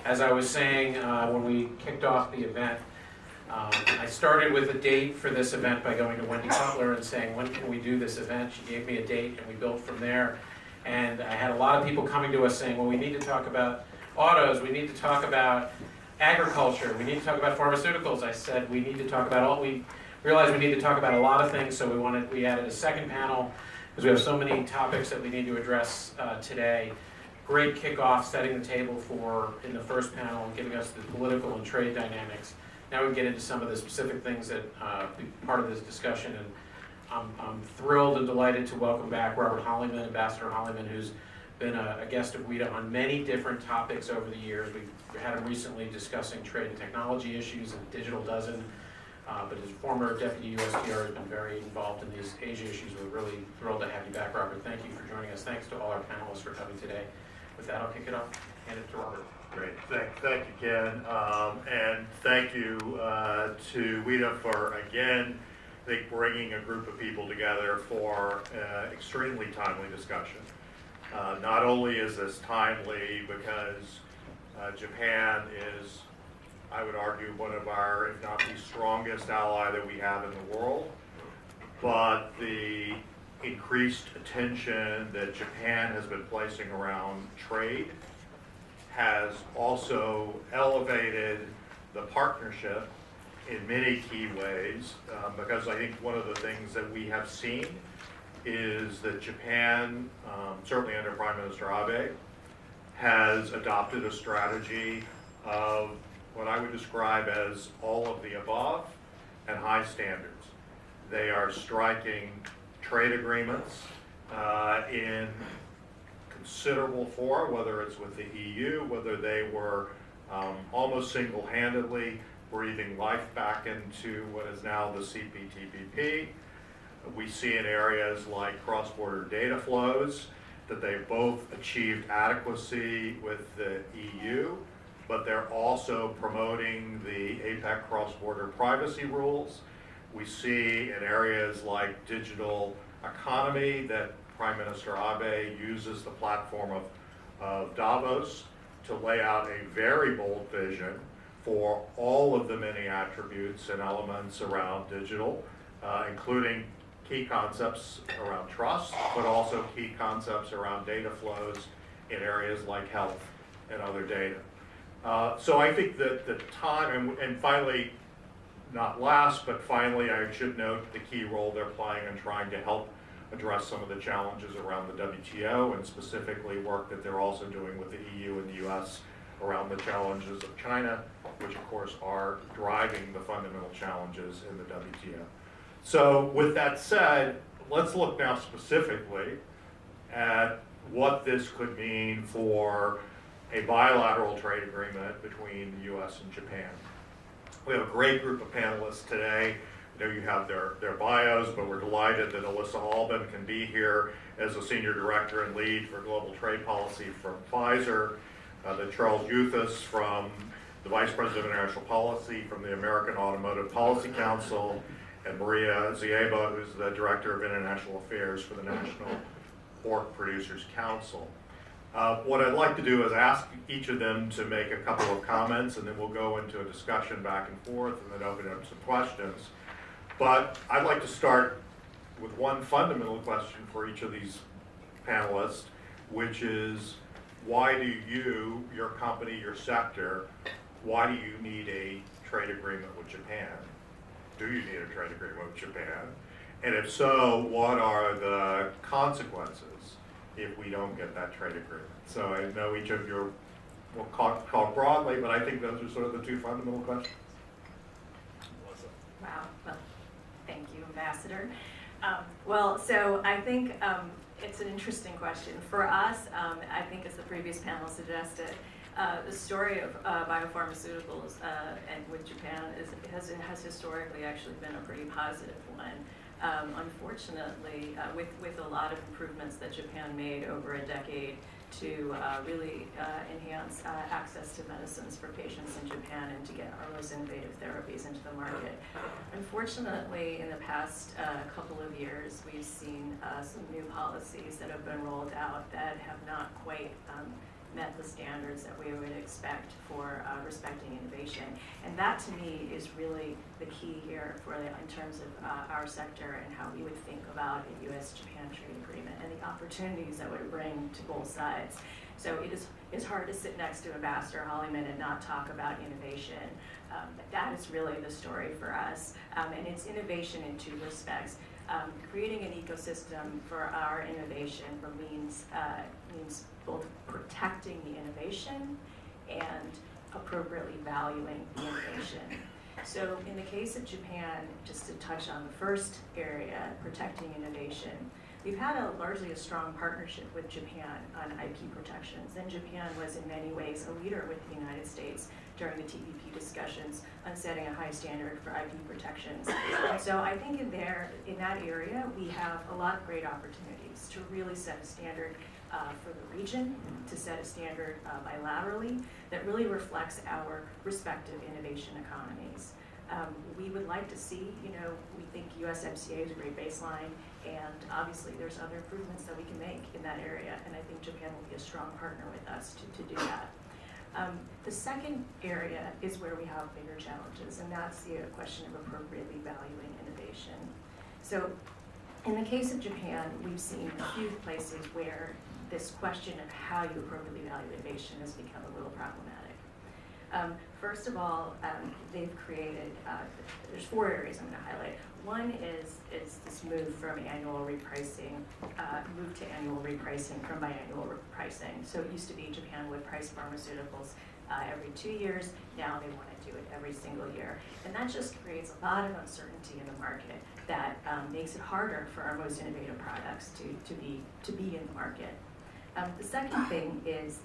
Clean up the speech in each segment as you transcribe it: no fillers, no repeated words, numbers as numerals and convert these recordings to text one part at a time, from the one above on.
as I was saying when we kicked off the event, I started with a date for this event by going to Wendy Cutler and saying, when can we do this event? She gave me a date and we built from there. And I had a lot of people coming to us saying, well, we need to talk about autos, we need to talk about agriculture, we need to talk about pharmaceuticals. I said, we need to talk about we realized we need to talk about a lot of things, so we added a second panel because we have so many topics that we need to address today. Great kickoff, setting the table in the first panel, giving us the political and trade dynamics. Now we can get into some of the specific things that be part of this discussion, and I'm thrilled and delighted to welcome back Robert Holliman, Ambassador Holliman, who's been a guest of WIDA on many different topics over the years. We had him recently discussing trade and technology issues and Digital Dozen, but his former deputy USTR has been very involved in these Asia issues. We're really thrilled to have you back, Robert. Thank you for joining us. Thanks to all our panelists for coming today. With that, I'll kick it off. Hand it to Robert. Great, thank you, Ken, and thank you to WIDA for, again, I think, bringing a group of people together for extremely timely discussion. Not only is this timely because Japan is, I would argue, one of our, if not the strongest ally that we have in the world, but the increased attention that Japan has been placing around trade has also elevated the partnership in many key ways, because I think one of the things that we have seen is that Japan, certainly under Prime Minister Abe, has adopted a strategy of what I would describe as all of the above and high standards. They are striking trade agreements in considerable form, whether it's with the EU, whether they were almost single-handedly breathing life back into what is now the CPTPP. We see in areas like cross-border data flows that they've both achieved adequacy with the EU, but they're also promoting the APEC cross-border privacy rules. We see in areas like digital economy that Prime Minister Abe uses the platform of Davos to lay out a very bold vision for all of the many attributes and elements around digital, including key concepts around trust, but also key concepts around data flows in areas like health and other data. So I think that the time, and finally, not last, but finally, I should note the key role they're playing in trying to help address some of the challenges around the WTO, and specifically work that they're also doing with the EU and the US around the challenges of China, which of course are driving the fundamental challenges in the WTO. So with that said, let's look now specifically at what this could mean for a bilateral trade agreement between the US and Japan. We have a great group of panelists today. I know you have their bios, but we're delighted that Alyssa Albin can be here as a Senior Director and Lead for Global Trade Policy from Pfizer, that Charles Youthus from the Vice President of International Policy from the American Automotive Policy Council, and Maria Zieba, who's the Director of International Affairs for the National Pork Producers Council. What I'd like to do is ask each of them to make a couple of comments, and then we'll go into a discussion back and forth and then open up some questions. But I'd like to start with one fundamental question for each of these panelists, which is, why do you, your company, your sector, why do you need a trade agreement with Japan? Do you need a trade agreement with Japan? And if so, what are the consequences if we don't get that trade agreement? So I know each of you will talk broadly, but I think those are sort of the two fundamental questions. Wow, well, thank you, Ambassador. So I think it's an interesting question. For us, I think as the previous panel suggested, the story of biopharmaceuticals and with Japan has historically actually been a pretty positive one. Unfortunately, with a lot of improvements that Japan made over a decade to really enhance access to medicines for patients in Japan and to get our most innovative therapies into the market. Unfortunately, in the past couple of years, we've seen some new policies that have been rolled out that have not quite met the standards that we would expect for respecting innovation. And that to me is really the key here in terms of our sector and how we would think about a US-Japan trade agreement and the opportunities that would bring to both sides. So it's hard to sit next to Ambassador Hollyman and not talk about innovation. That is really the story for us, and it's innovation in two respects. Creating an ecosystem for our innovation means both protecting the innovation and appropriately valuing the innovation. So in the case of Japan, just to touch on the first area, protecting innovation, we've had largely a strong partnership with Japan on IP protections, and Japan was in many ways a leader with the United States during the TPP discussions on setting a high standard for IP protections. And so I think in that area, we have a lot of great opportunities to really set a standard for the region, to set a standard bilaterally that really reflects our respective innovation economies. We would like to see, we think USMCA is a great baseline, and obviously there's other improvements that we can make in that area, and I think Japan will be a strong partner with us to do that. The second area is where we have bigger challenges, and that's the question of appropriately valuing innovation. So in the case of Japan, we've seen a few places where this question of how you appropriately value innovation has become a little problematic. First of all, they've created, there's 4 areas I'm going to highlight. One is this move from annual repricing, annual repricing from biannual repricing. So it used to be Japan would price pharmaceuticals every 2 years. Now they want to do it every single year. And that just creates a lot of uncertainty in the market that makes it harder for our most innovative products to be in the market. The second thing is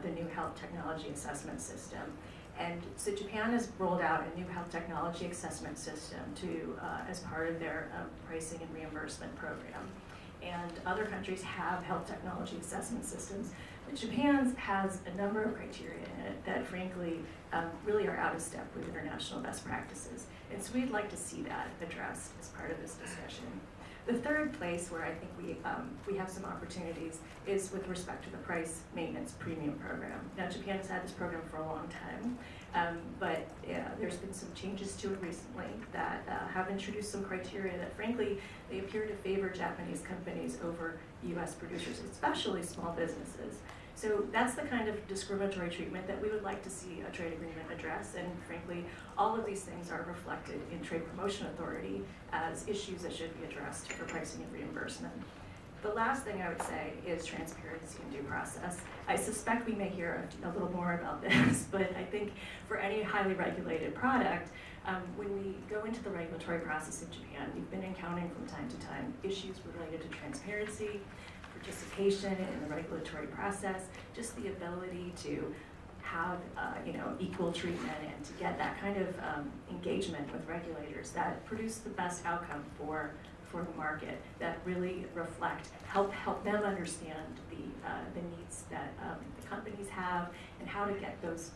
the new health technology assessment system. And so Japan has rolled out a new health technology assessment system as part of their pricing and reimbursement program. And other countries have health technology assessment systems, but Japan's has a number of criteria in it that frankly really are out of step with international best practices. And so we'd like to see that addressed as part of this discussion. The third place where I think we have some opportunities is with respect to the price maintenance premium program. Now, Japan has had this program for a long time, but there's been some changes to it recently that have introduced some criteria that, frankly, they appear to favor Japanese companies over U.S. producers, especially small businesses. So that's the kind of discriminatory treatment that we would like to see a trade agreement address, and frankly, all of these things are reflected in Trade Promotion Authority as issues that should be addressed for pricing and reimbursement. The last thing I would say is transparency and due process. I suspect we may hear a little more about this, but I think for any highly regulated product, when we go into the regulatory process in Japan, we've been encountering from time to time issues related to transparency, participation in the regulatory process, just the ability to have equal treatment and to get that kind of engagement with regulators that produce the best outcome for the market, that really help them understand the needs that the companies have and how to get those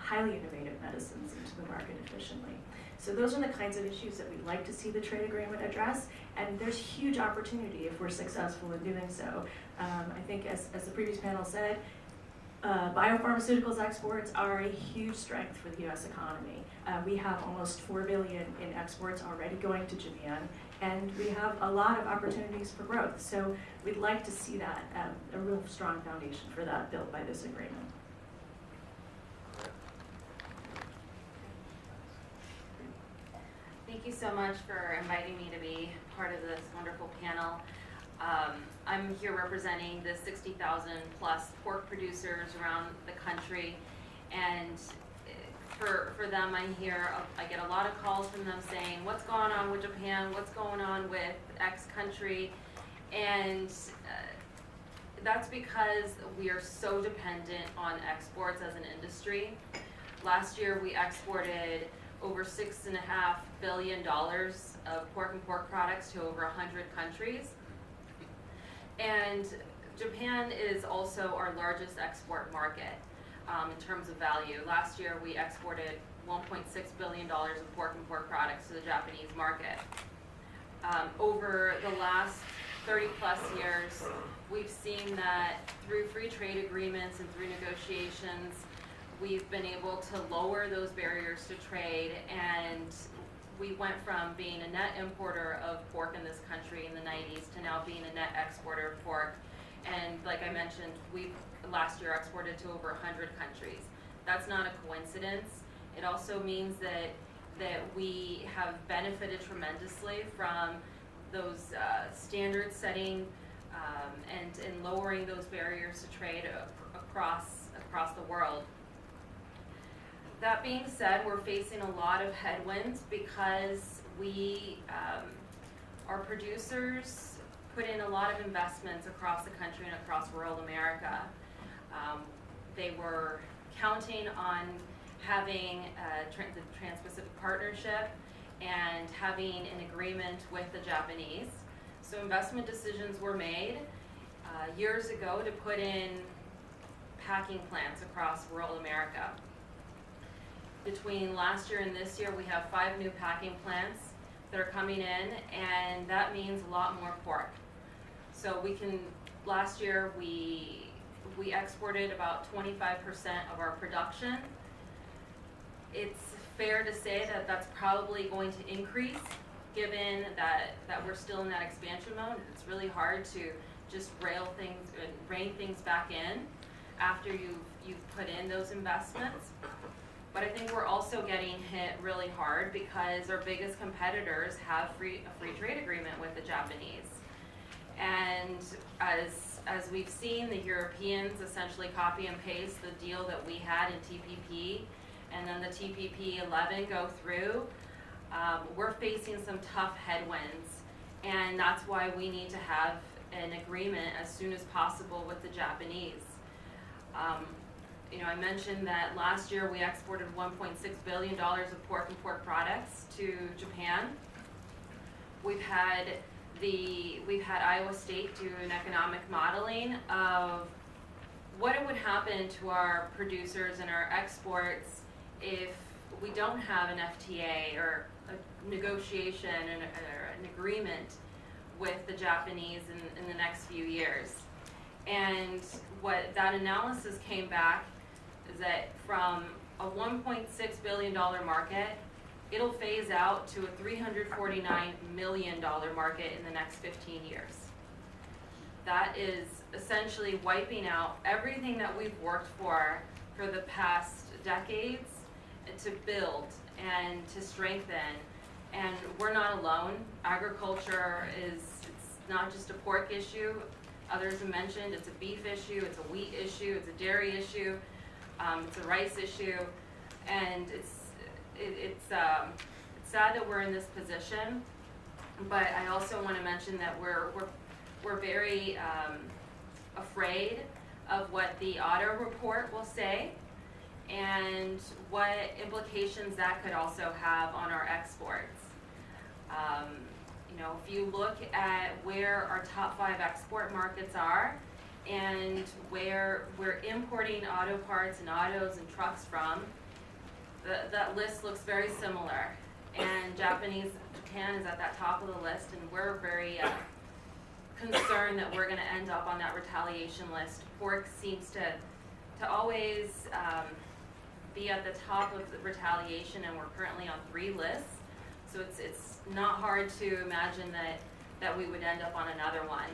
highly innovative medicines into the market efficiently. So those are the kinds of issues that we'd like to see the trade agreement address, and there's huge opportunity if we're successful in doing so. I think as the previous panel said, biopharmaceuticals exports are a huge strength for the U.S. economy. We have almost $4 billion in exports already going to Japan, and we have a lot of opportunities for growth. So we'd like to see that, a real strong foundation for that built by this agreement. Thank you so much for inviting me to be part of this wonderful panel. I'm here representing the 60,000 plus pork producers around the country, and for them I get a lot of calls from them saying, what's going on with Japan, what's going on with X country, and that's because we are so dependent on exports as an industry. Last year we exported over $6.5 billion of pork and pork products to over 100 countries. And Japan is also our largest export market in terms of value. Last year we exported $1.6 billion of pork and pork products to the Japanese market. Over the last 30 plus years, we've seen that through free trade agreements and through negotiations, we've been able to lower those barriers to trade, and we went from being a net importer of pork in this country in the 90s to now being a net exporter of pork. And like I mentioned, we last year exported to over 100 countries. That's not a coincidence. It also means that we have benefited tremendously from those standard setting and lowering those barriers to trade across the world. That being said, we're facing a lot of headwinds because our producers put in a lot of investments across the country and across rural America. They were counting on having the Trans-Pacific Partnership and having an agreement with the Japanese. So investment decisions were made years ago to put in packing plants across rural America. Between last year and this year, we have 5 new packing plants that are coming in, and that means a lot more pork. So last year we exported about 25% of our production. It's fair to say that that's probably going to increase, given that we're still in that expansion mode. It's really hard to just rein things back in after you've put in those investments. But I think we're also getting hit really hard because our biggest competitors have a free trade agreement with the Japanese. And as we've seen, the Europeans essentially copy and paste the deal that we had in TPP, and then the TPP 11 go through. We're facing some tough headwinds, and that's why we need to have an agreement as soon as possible with the Japanese. I mentioned that last year we exported $1.6 billion of pork and pork products to Japan. We've had Iowa State do an economic modeling of what it would happen to our producers and our exports if we don't have an FTA or a negotiation or an agreement with the Japanese in the next few years. And what that analysis came back is that from a $1.6 billion market, it'll phase out to a $349 million market in the next 15 years. That is essentially wiping out everything that we've worked for the past decades to build and to strengthen. And we're not alone. Agriculture it's not just a pork issue. Others have mentioned it's a beef issue, it's a wheat issue, it's a dairy issue, it's a rice issue, and it's sad that we're in this position. But I also want to mention that we're very afraid of what the auto report will say and what implications that could also have on our exports. If you look at where our top 5 export markets are and where we're importing auto parts and autos and trucks from, that list looks very similar. And Japan is at that top of the list, and we're very concerned that we're going to end up on that retaliation list. Pork seems to always be at the top of the retaliation, and we're currently on 3 lists. So it's not hard to imagine that we would end up on another one.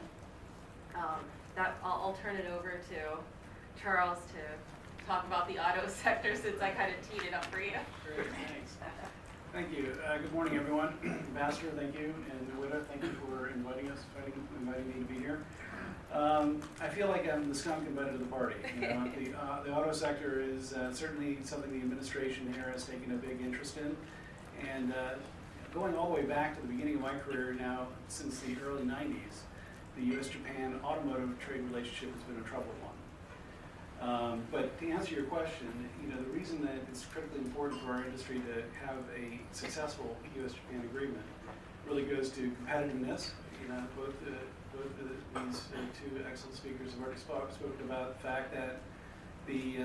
I'll turn it over to Charles to talk about the auto sector since I kind of teed it up for you. Great, thanks. Thank you. Good morning, everyone. Ambassador, thank you, and Witta, thank you for inviting me to be here. I feel like I'm the skunk invited to the party. The auto sector is certainly something the administration here has taken a big interest in, and going all the way back to the beginning of my career now, since the early 90s, the U.S.-Japan automotive trade relationship has been a troubled one. But to answer your question, the reason that it's critically important for our industry to have a successful U.S.-Japan agreement really goes to competitiveness. Both these 2 excellent speakers have already spoken about the fact that the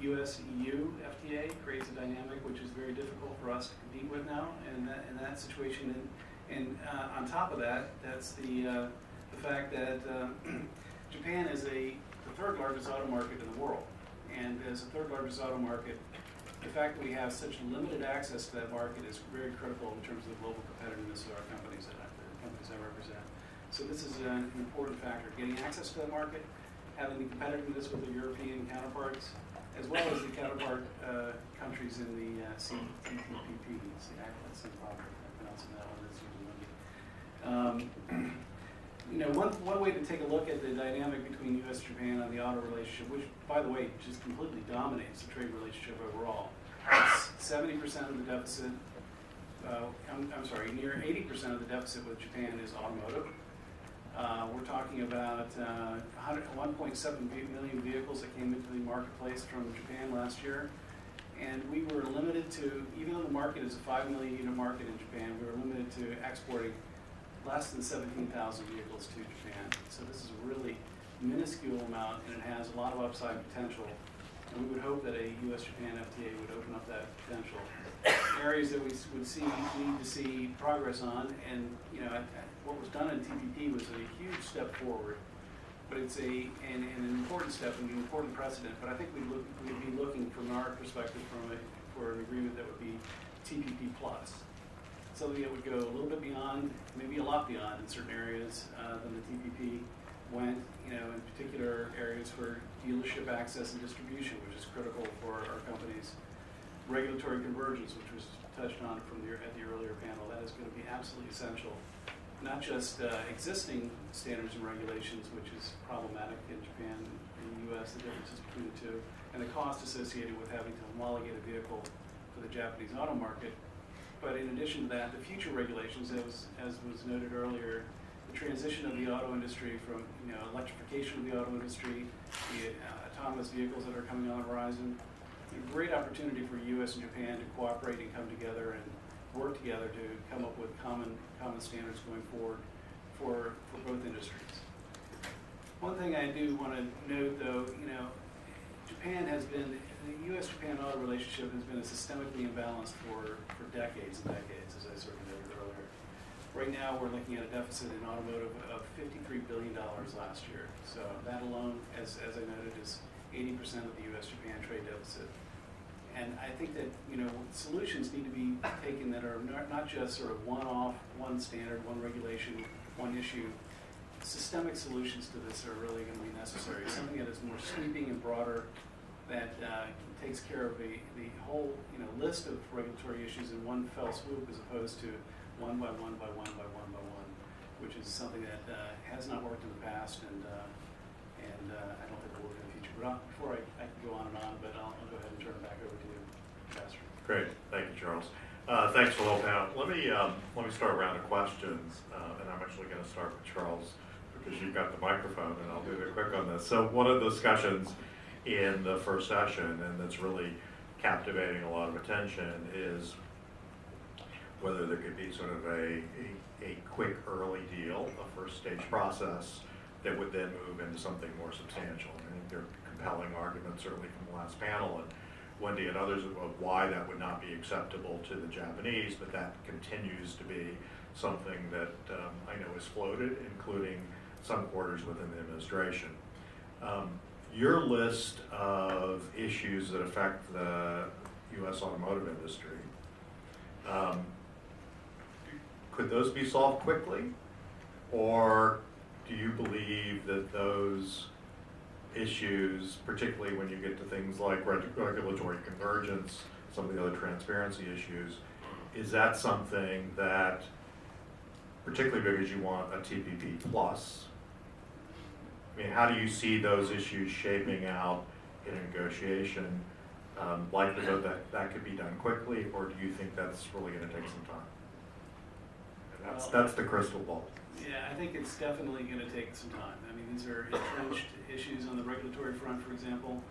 U.S.-EU FTA creates a dynamic which is very difficult for us to compete with now in that situation. And on top of that, that's the fact that Japan is the third largest auto market in the world. And as the third largest auto market, the fact that we have such limited access to that market is very critical in terms of the global competitiveness of our companies that I represent. So this is an important factor, getting access to that market, having the competitiveness with the European counterparts, as well as the counterpart countries in the CTPP. That's the problem, I'm pronouncing that one, that's usually one way to take a look at the dynamic between U.S. and Japan on the auto relationship, which, by the way, just completely dominates the trade relationship overall. 70% of the deficit, near 80% of the deficit with Japan is automotive. We're talking about 1.7 million vehicles that came into the marketplace from Japan last year. And we were limited to, even though the market is a 5 million unit market in Japan, we were limited to exporting less than 17,000 vehicles to Japan. So this is a really minuscule amount, and it has a lot of upside potential. And we would hope that a U.S.-Japan FTA would open up that potential. Areas that we would need to see progress on, and what was done in TPP was a huge step forward, but it's an important step and an important precedent. But I think we'd be looking from our perspective for an agreement that would be TPP plus, something that would go a little bit beyond, maybe a lot beyond in certain areas than the TPP went. In particular areas for dealership access and distribution, which is critical for our companies. Regulatory convergence, which was touched on at the earlier panel, that is going to be absolutely essential. Not just existing standards and regulations, which is problematic in Japan and the U.S., the differences between the two, and the cost associated with having to homologate a vehicle for the Japanese auto market. But in addition to that, the future regulations, as was noted earlier, the transition of the auto industry from electrification of the auto industry, the autonomous vehicles that are coming on the horizon, a great opportunity for U.S. and Japan to cooperate and come together and work together to come up with common standards going forward for both industries. One thing I do want to note, though, Japan has been, the U.S.-Japan auto relationship has been systemically imbalanced for decades and decades, as I sort of noted earlier. Right now, we're looking at a deficit in automotive of $53 billion last year. So that alone, as I noted, is 80% of the U.S.-Japan trade deficit. And I think that solutions need to be taken that are not just sort of one-off, one standard, one regulation, one issue. Systemic solutions to this are really going to be necessary. Something that is more sweeping and broader, that takes care of the whole list of regulatory issues in one fell swoop, as opposed to one by one by one by one by one, which is something that has not worked in the past, and I don't think will work in the future. But before I can go on and on, but I'll go ahead and turn it back over to you, Pastor. Great, thank you, Charles. Thanks for the whole panel. Let me start a round of questions, and I'm actually going to start with Charles because you've got the microphone, and I'll do it quick on this. So one of the discussions in the first session, and that's really captivating a lot of attention, is whether there could be sort of a quick early deal, a first stage process that would then move into something more substantial. I think there are compelling arguments, certainly from the last panel, and Wendy and others, of why that would not be acceptable to the Japanese, but that continues to be something that I know is floated, including some quarters within the administration. Your list of issues that affect the U.S. automotive industry, could those be solved quickly? Or do you believe that those issues, particularly when you get to things like regulatory convergence, some of the other transparency issues, is that something that, particularly because you want a TPP plus, I mean, how do you see those issues shaping out in a negotiation? Likelihood that could be done quickly, or do you think that's really going to take some time? And that's the crystal ball. Yeah, I think it's definitely going to take some time. I mean, these are entrenched issues on the regulatory front, for example.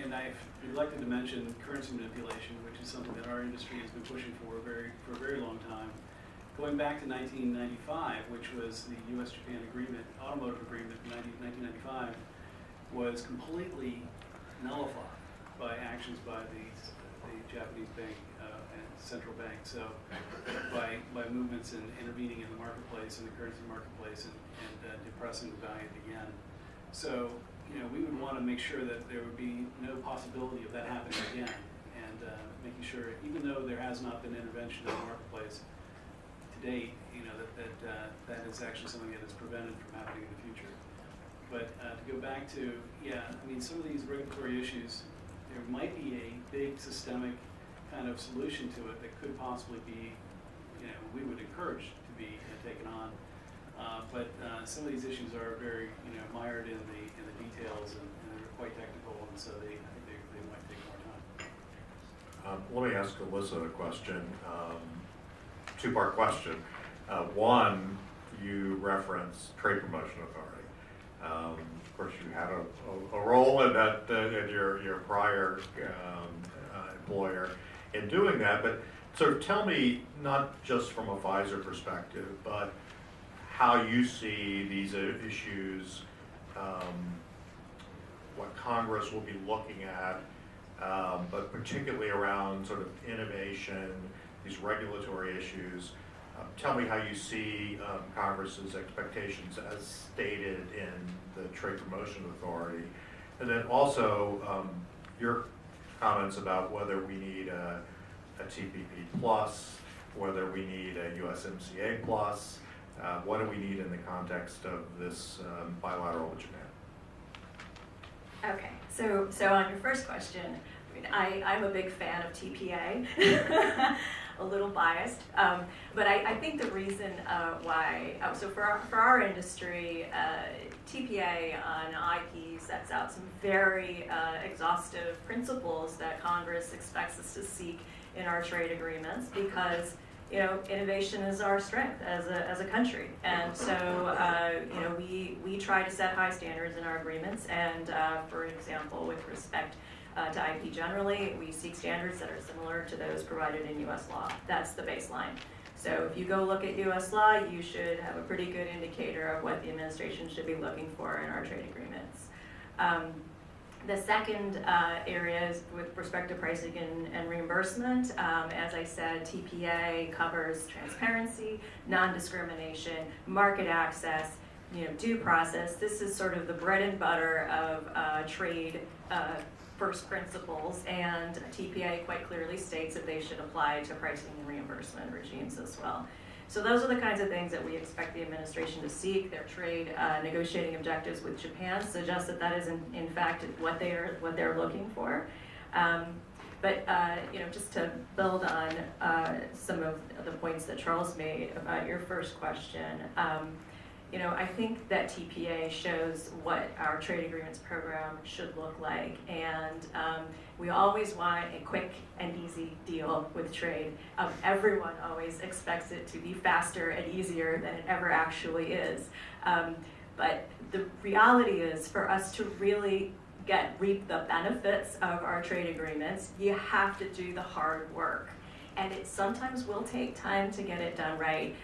And I've neglected to mention currency manipulation, which is something that our industry has been pushing for a very long time. Going back to 1995, which was the U.S.-Japan agreement, automotive agreement in 1995, was completely nullified by actions by the Japanese bank and central bank. So by movements and intervening in the marketplace, in the currency marketplace, and depressing the value of the yen. So, we would want to make sure that there would be no possibility of that happening again. And making sure, even though there has not been intervention in the marketplace to date, that is actually something that is prevented from happening in the future. But to go back to, some of these regulatory issues, there might be a big systemic kind of solution to it that could possibly be, we would encourage to be taken on. But some of these issues are very, mired in the details, and they're quite technical, and so I think they might take more time. Let me ask Alyssa a question, two-part question. One, you reference Trade Promotion Authority. Of course, you had a role in that in your prior employer in doing that, but sort of tell me, not just from a Pfizer perspective, but how you see these issues, what Congress will be looking at, but particularly around sort of innovation, these regulatory issues. Tell me how you see Congress's expectations as stated in the Trade Promotion Authority. And then also your comments about whether we need a TPP plus, whether we need a USMCA plus, what do we need in the context of this bilateral with Japan? Okay, so on your first question, I'm a big fan of TPA, a little biased, but I think the reason why, so for our industry, TPA on IP sets out some very exhaustive principles that Congress expects us to seek in our trade agreements, because innovation is our strength as a country, and so we try to set high standards in our agreements. And for example, with respect to IP generally, we seek standards that are similar to those provided in U.S. law. That's the baseline. So if you go look at U.S. law, you should have a pretty good indicator of what the administration should be looking for in our trade agreements. The second area is with respect to pricing and reimbursement. As I said, TPA covers transparency, non-discrimination, market access, due process. This is sort of the bread and butter of trade first principles, and TPA quite clearly states that they should apply to pricing and reimbursement regimes as well. So those are the kinds of things that we expect the administration to seek. Their trade negotiating objectives with Japan suggest that that is in fact what they're looking for. But just to build on some of the points that Charles made about your first question, I think that TPA shows what our trade agreements program should look like, and we always want a quick and easy deal with trade. Everyone always expects it to be faster and easier than it ever actually is. But the reality is, for us to really reap the benefits of our trade agreements, you have to do the hard work, and it sometimes will take time to get it done right.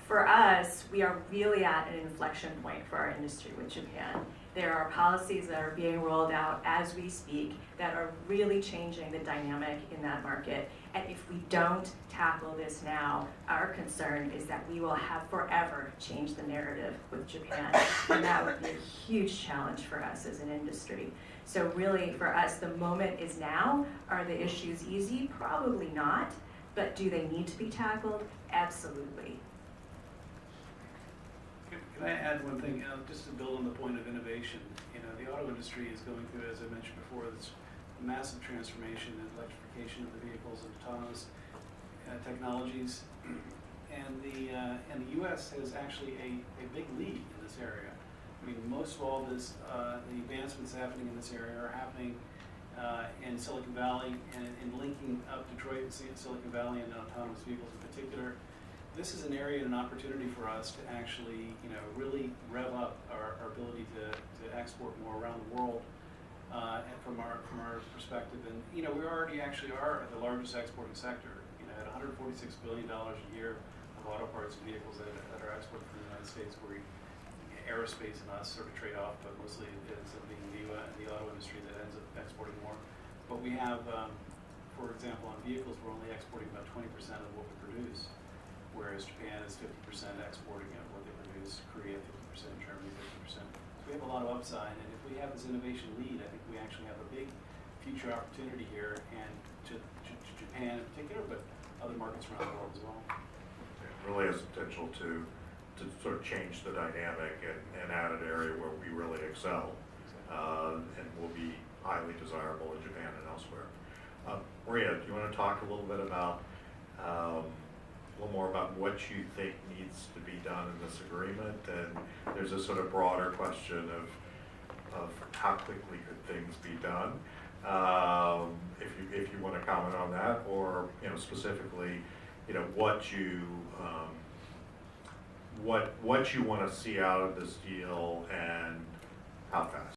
For us, we are really at an inflection point for our industry with Japan. There are policies that are being rolled out as we speak that are really changing the dynamic in that market. And if we don't tackle this now, our concern is that we will have forever changed the narrative with Japan. And that would be a huge challenge for us as an industry. So really, for us, the moment is now. Are the issues easy? Probably not. But do they need to be tackled? Absolutely. Can I add one thing, just to build on the point of innovation? The auto industry is going through, as I mentioned before, this massive transformation and electrification of the vehicles and autonomous technologies, and the U.S. has actually a big lead in this area. I mean, most of all this, the advancements happening in this area are happening in Silicon Valley, and in linking up Detroit and Silicon Valley and autonomous vehicles in particular. This is an area and an opportunity for us to actually, really rev up our ability to export more around the world, and from our perspective. And we already actually are the largest exporting sector. At $146 billion a year of auto parts and vehicles that are exported from the United States, where aerospace and us sort of trade off, but mostly it ends up being the auto industry that ends up exporting more. But we have, for example, on vehicles, we're only exporting about 20% of what we produce, whereas Japan is 50% exporting of what they produce, Korea 50%, Germany 50%. we have a lot of upside, and if we have this innovation lead, I think we actually have a big future opportunity here, and to Japan in particular, but other markets around the world as well. It really has potential to sort of change the dynamic and add an area where we really excel, and will be highly desirable in Japan and elsewhere. Maria, do you want to talk a little bit about, a little more about what you think needs to be done in this agreement? And there's a sort of broader question of how quickly could things be done? If you want to comment on that, or, you know, specifically, you know, what you want to see out of this deal and how fast.